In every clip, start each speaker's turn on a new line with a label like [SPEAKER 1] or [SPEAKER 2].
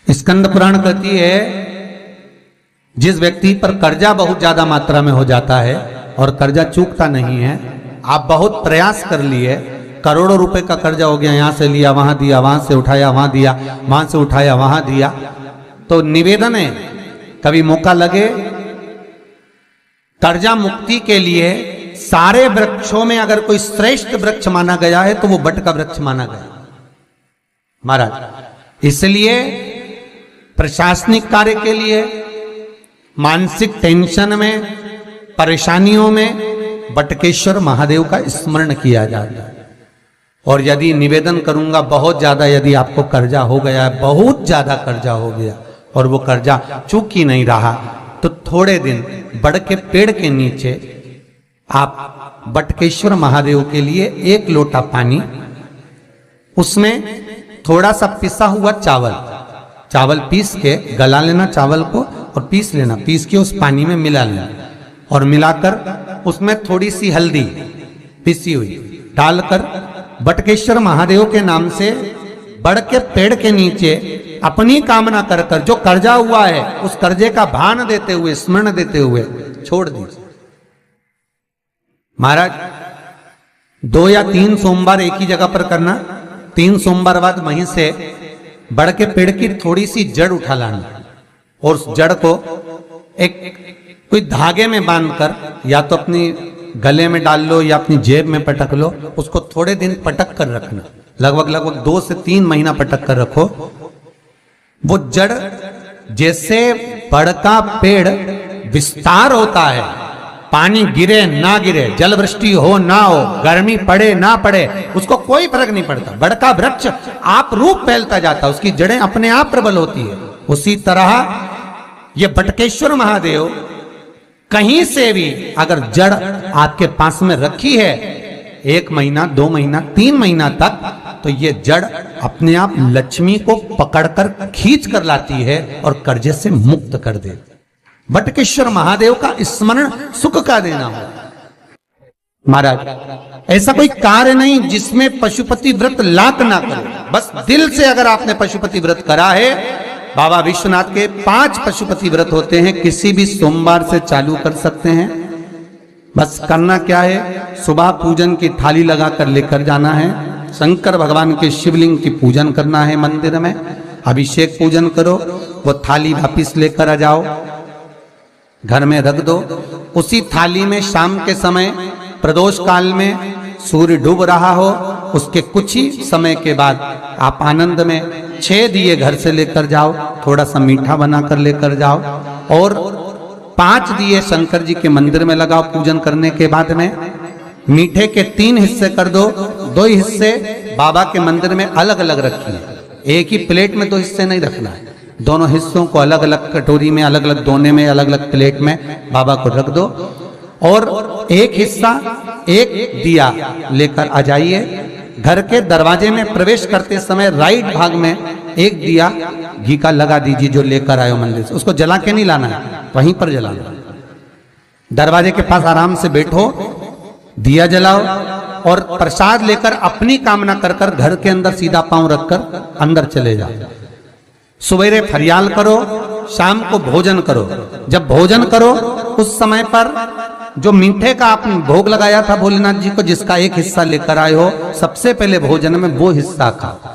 [SPEAKER 1] स्कंद पुराण कहती है, जिस व्यक्ति पर कर्जा बहुत ज्यादा मात्रा में हो जाता है और कर्जा चूकता नहीं है, आप बहुत प्रयास कर लिए, करोड़ों रुपए का कर्जा हो गया, यहां से लिया वहां दिया, वहां से उठाया वहां दिया, वहां से उठाया वहां दिया, तो निवेदन है कभी मौका लगे कर्जा मुक्ति के लिए सारे वृक्षों में अगर कोई श्रेष्ठ वृक्ष माना गया है तो वो बट का वृक्ष माना गया महाराज। इसलिए प्रशासनिक कार्य के लिए, मानसिक टेंशन में, परेशानियों में बटकेश्वर महादेव का स्मरण किया जाता है। और यदि निवेदन करूंगा बहुत ज्यादा, यदि आपको कर्जा हो गया है, बहुत ज्यादा कर्जा हो गया और वो कर्जा चूक ही नहीं रहा, तो थोड़े दिन बड़ के पेड़ के नीचे आप बटकेश्वर महादेव के लिए एक लोटा पानी, उसमें थोड़ा सा पिसा हुआ चावल पीस के गला लेना चावल को और पीस लेना, पीस के उस पानी में मिला लेना और मिलाकर उसमें थोड़ी सी हल्दी पिसी हुई डालकर बटकेश्वर महादेव के नाम से बड़ के पेड़ के नीचे अपनी कामना कर कर जो कर्जा हुआ है उस कर्जे का भान देते हुए, स्मरण देते हुए छोड़ दीजिए महाराज। 2 या 3 सोमवार एक ही जगह पर करना, 3 सोमवार बाद वहीं से बड़ के पेड़ की थोड़ी सी जड़ उठा लाना और उस जड़ को एक कोई धागे में बांधकर या तो अपनी गले में डाल लो या अपनी जेब में पटक लो, उसको थोड़े दिन पटक कर रखना, लगभग 2 से 3 महीना पटक कर रखो। वो जड़ जैसे बड़ का पेड़ विस्तार होता है, पानी गिरे ना गिरे, जल वृष्टि हो ना हो, गर्मी पड़े ना पड़े, उसको कोई फर्क नहीं पड़ता, बड़ का वृक्ष आप रूप फैलता जाता, उसकी जड़ें अपने आप प्रबल होती है। उसी तरह ये बटकेश्वर महादेव कहीं से भी अगर जड़ आपके पास में रखी है 1 महीना, 2 महीना, 3 महीना तक, तो ये जड़ अपने आप लक्ष्मी को पकड़कर खींच कर लाती है और कर्जे से मुक्त कर देती। बटकेश्वर महादेव का स्मरण सुख का देना हो महाराज। ऐसा कोई कार्य नहीं जिसमें पशुपति व्रत लाख ना करे, बस दिल से अगर आपने पशुपति व्रत करा है, बाबा विश्वनाथ के 5 पशुपति व्रत होते हैं, किसी भी सोमवार से चालू कर सकते हैं। बस करना क्या है, सुबह पूजन की थाली लगाकर लेकर जाना है, शंकर भगवान के शिवलिंग की पूजन करना है, मंदिर में अभिषेक पूजन करो, वो थाली वापिस लेकर आ जाओ, घर में रख दो। उसी थाली में शाम के समय प्रदोष काल में सूर्य डूब रहा हो, उसके कुछ ही समय के बाद आप आनंद में 6 दिए घर से लेकर जाओ, थोड़ा सा मीठा बनाकर लेकर जाओ और 5 दिए शंकर जी के मंदिर में लगाओ। पूजन करने के बाद में मीठे के 3 हिस्से कर दो, 2 हिस्से बाबा के मंदिर में अलग अलग रखिए, एक ही प्लेट में 2 हिस्से नहीं रखना है, दोनों हिस्सों को अलग अलग कटोरी में, अलग अलग दोने में, अलग अलग प्लेट में बाबा को रख दो और एक हिस्सा, एक दिया लेकर आ जाइए। घर के दरवाजे में प्रवेश करते समय राइट भाग में एक दिया घी का लगा दीजिए जो लेकर आए हो मंदिर से, उसको जला के नहीं लाना है, वहीं पर जलाना। दरवाजे के पास आराम से बैठो, दिया जलाओ और प्रसाद लेकर अपनी कामना कर कर घर के अंदर सीधा पांव रखकर अंदर चले जाओ। सवेरे फरियाल करो, शाम को भोजन करो। जब भोजन करो उस समय पर जो मीठे का आपने भोग लगाया था भोलेनाथ जी को, जिसका एक हिस्सा लेकर आए हो, सबसे पहले भोजन में वो हिस्सा खाओ।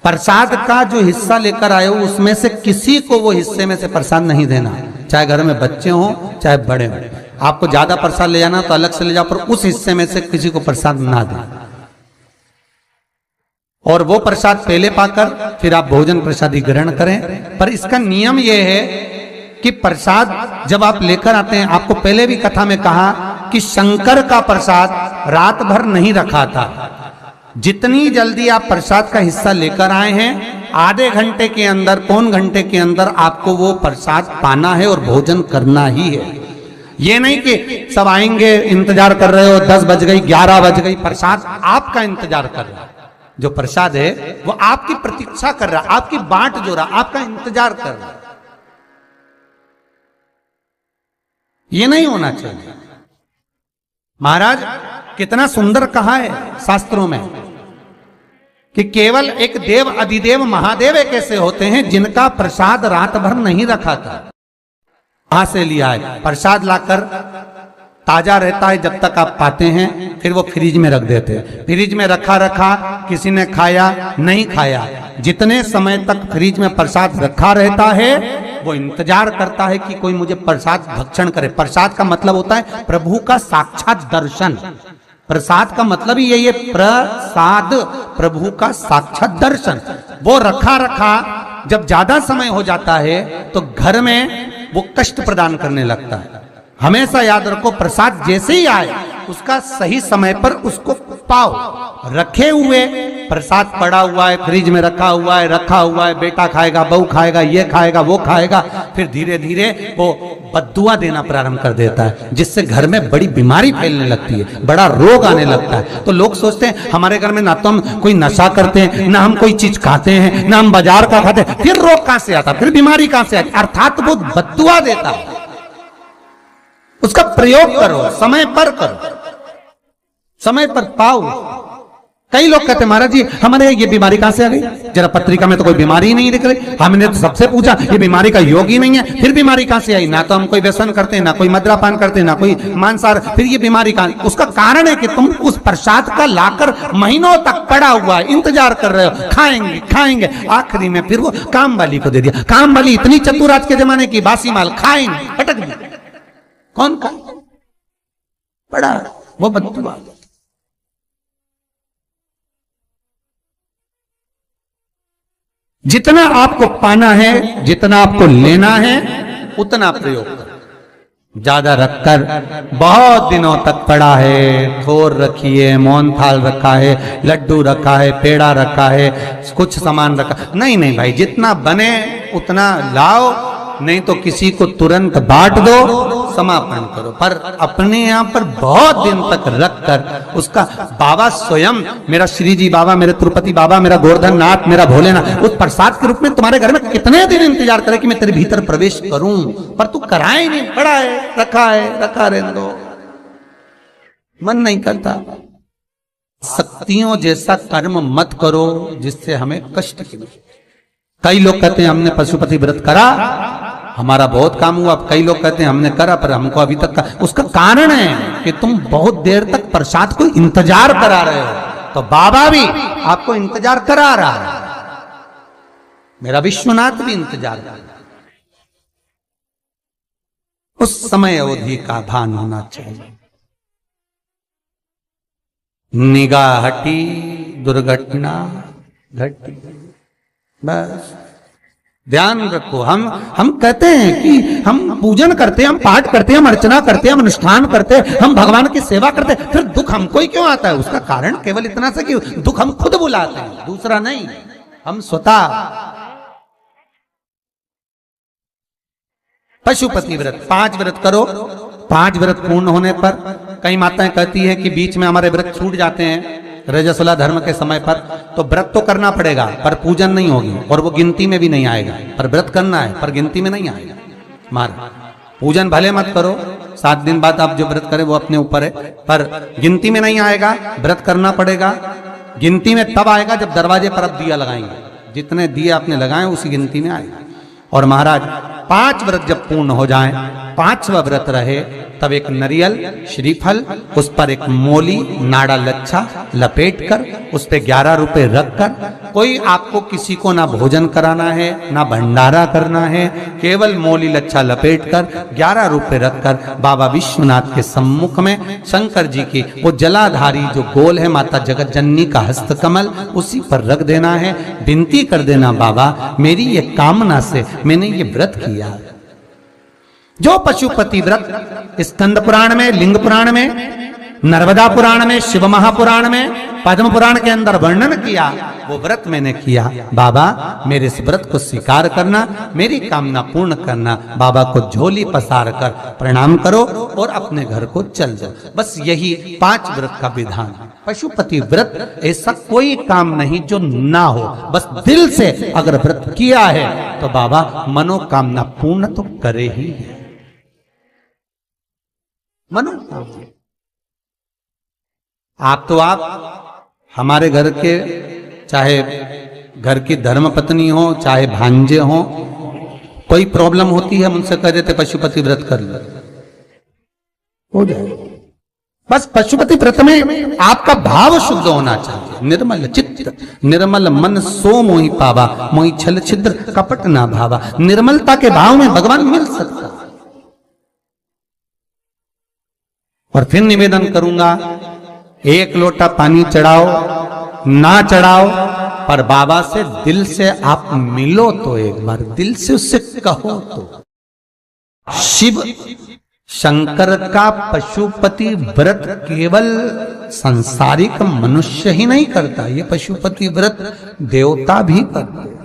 [SPEAKER 1] प्रसाद का जो हिस्सा लेकर आए हो उसमें से किसी को वो हिस्से में से प्रसाद नहीं देना, चाहे घर में बच्चे हों चाहे बड़े हों। आपको ज्यादा प्रसाद ले जाना तो अलग से ले जाओ, पर उस हिस्से में से किसी को प्रसाद ना दें। और वो प्रसाद पहले पाकर फिर आप भोजन प्रसादी ग्रहण करें। पर इसका नियम यह है कि प्रसाद जब आप लेकर आते हैं, आपको पहले भी कथा में कहा कि शंकर का प्रसाद रात भर नहीं रखा था। जितनी जल्दी आप प्रसाद का हिस्सा लेकर आए हैं, आधे घंटे के अंदर, पौन घंटे के अंदर आपको वो प्रसाद पाना है और भोजन करना ही है। ये नहीं कि सब आएंगे, इंतजार कर रहे हो, 10 बज गई, 11 बज गई, प्रसाद आपका इंतजार कर रहा है। जो प्रसाद है वो आपकी प्रतीक्षा कर रहा, आपकी बाट जो रहा, आपका इंतजार कर रहा। ये नहीं होना चाहिए। महाराज कितना सुंदर कहा है शास्त्रों में कि केवल एक देव अधिदेव महादेव एक ऐसे होते हैं जिनका प्रसाद रात भर नहीं रखा था। कहां से लिया है? प्रसाद लाकर ताजा रहता है जब तक आप पाते हैं, फिर वो फ्रिज में रख देते हैं। फ्रिज में रखा रखा किसी ने खाया नहीं खाया, जितने समय तक फ्रिज में प्रसाद रखा रहता है वो इंतजार करता है कि कोई मुझे प्रसाद भक्षण करे। प्रसाद का मतलब होता है प्रभु का साक्षात दर्शन। प्रसाद का मतलब ही यही है, प्रसाद, प्रभु का साक्षात दर्शन। वो रखा रखा जब ज्यादा समय हो जाता है तो घर में वो कष्ट प्रदान करने लगता है। हमेशा याद रखो, प्रसाद जैसे ही आए उसका सही समय पर उसको पाओ। रखे हुए प्रसाद पड़ा हुआ है, फ्रिज में रखा हुआ है, बेटा खाएगा, बहू खाएगा, ये खाएगा, वो खाएगा, फिर धीरे धीरे वो बद्दुआ देना प्रारंभ कर देता है, जिससे घर में बड़ी बीमारी फैलने लगती है, बड़ा रोग आने लगता है। तो लोग सोचते हैं हमारे घर में ना तो हम कोई नशा करते हैं, ना हम कोई चीज खाते हैं, ना हम बाजार का खाते हैं, फिर रोग कहां से आता, फिर बीमारी कहां से आती? अर्थात वो बद्दुआ देता है। उसका प्रयोग करो, समय पर करो, समय पर पाओ। कई लोग कहते हैं महाराज जी हमारे ये बीमारी कहां से आ गई? जरा पत्रिका में तो कोई बीमारी ही नहीं दिख रही। हमने तो सबसे पूछा ये बीमारी का योग ही नहीं है, फिर बीमारी कहां से आई? ना तो हम कोई व्यसन करते हैं, ना कोई मद्रापान करते हैं, ना कोई मांसाहार, फिर ये बीमारी कहां? उसका कारण है कि तुम उस प्रसाद का लाकर महीनों तक पड़ा हुआ है, इंतजार कर रहे हो, खाएंगे खाएंगे, आखिरी में फिर वो काम वाली को दे दिया। काम वाली इतनी चतुर आज के जमाने की, बासी माल खाएंगे, अटक दी। कौन का बड़ा वो बद्दुआ। जितना आपको पाना है, जितना आपको लेना है, उतना प्रयोग करो। ज्यादा रखकर बहुत दिनों तक पड़ा है, खोर रखी है, मोहन थाल रखा है, लड्डू रखा है, पेड़ा रखा है, कुछ सामान रखा, नहीं भाई, जितना बने उतना लाओ, नहीं तो किसी को तुरंत बांट दो, समापन करो। पर अपने यहां पर बहुत दिन तक रखकर उसका बाबा स्वयं, मेरा श्री जी बाबा, मेरे तिरुपति बाबा, मेरा गोवर्धन नाथ, मेरा भोलेनाथ, उस प्रसाद के रूप में तुम्हारे घर में कितने दिन इंतजार करे कि मैं तेरे भीतर प्रवेश करूं, पर तू कराए नहीं, पड़ा है, रखा रहने दो, मन नहीं करता। शक्तियों जैसा कर्म मत करो जिससे हमें कष्ट की। कई लोग कहते हैं हमने पशुपति व्रत करा, हमारा बहुत काम हुआ। कई लोग कहते हैं हमने करा पर हमको अभी तक उसका कारण है कि तुम बहुत देर तक प्रसाद को इंतजार करा रहे हो। तो बाबा भी आपको इंतजार करा रहा है, मेरा विश्वनाथ भी इंतजार कर रहा है। उस समय अवधि का भान होना चाहिए। निगाह हटी, दुर्घटना घटी, बस ध्यान रखो। हम कहते हैं कि हम पूजन करते हैं, हम पाठ करते हैं, हम अर्चना करते हैं, हम अनुष्ठान करते हैं, हम भगवान की सेवा करते हैं, फिर दुख हमको ही क्यों आता है? उसका कारण केवल इतना सा कि दुख हम खुद बुलाते हैं, दूसरा नहीं, हम स्वतः। पशुपति व्रत 5 व्रत करो। 5 व्रत पूर्ण होने पर कई माताएं कहती है कि बीच में हमारे व्रत छूट जाते हैं रजस्वला धर्म के समय पर, तो व्रत तो करना पड़ेगा पर पूजन नहीं होगी और वो गिनती में भी नहीं आएगा। पर व्रत करना है पर गिनती में नहीं आएगा। पूजन भले मत करो, 7 दिन बाद आप जो व्रत करें वो अपने ऊपर है, पर गिनती में नहीं आएगा। व्रत करना पड़ेगा। गिनती में तब आएगा जब दरवाजे पर आप दिया लगाएंगे, जितने दिए आपने लगाए उसी गिनती में आएगा। और महाराज 5 व्रत जब पूर्ण हो जाएं, 5वां व्रत रहे, तब एक नरियल, श्रीफल, उस पर एक मोली नाड़ा लच्छा लपेटकर उस पे 11 रुपए रखकर, कोई आपको किसी को ना भोजन कराना है ना भंडारा करना है, केवल मोली लच्छा लपेटकर 11 रुपए रखकर बाबा विश्वनाथ के सम्मुख में शंकर जी की वो जलाधारी जो गोल है माता जगत जननी का हस्तकमल, उसी पर रख देना है। विनती कर देना, बाबा मेरी ये कामना से मैंने ये व्रत किया। जो पशुपति व्रत स्कंद पुराण में, लिंग पुराण में, नर्मदा पुराण में, शिव महापुराण में, पद्म पुराण के अंदर वर्णन किया, वो व्रत मैंने किया। बाबा मेरे इस व्रत को स्वीकार करना, मेरी कामना पूर्ण करना। बाबा को झोली पसार कर प्रणाम करो और अपने घर को चल जाओ। बस यही 5 व्रत का विधान। पशुपति व्रत ऐसा कोई काम नहीं जो ना हो, बस दिल से अगर व्रत किया है तो बाबा मनोकामना पूर्ण तो करे ही है। आप हमारे घर के चाहे घर की धर्म पत्नी हो, चाहे भांजे हो, कोई प्रॉब्लम होती है, उनसे कह देते पशुपति व्रत कर लो, हो जाए। बस पशुपति व्रत में आपका भाव शुद्ध होना चाहिए। निर्मल चित्त निर्मल मन सो मोहि पावा, मोहि छल छिद्र कपट ना भावा। निर्मलता के भाव में भगवान मिल सकता है। और फिर निवेदन करूंगा, एक लोटा पानी चढ़ाओ ना चढ़ाओ, पर बाबा से दिल से आप मिलो तो, एक बार दिल से उससे कहो तो। शिव शंकर का पशुपति व्रत केवल सांसारिक मनुष्य ही नहीं करता, ये पशुपति व्रत देवता भी करते।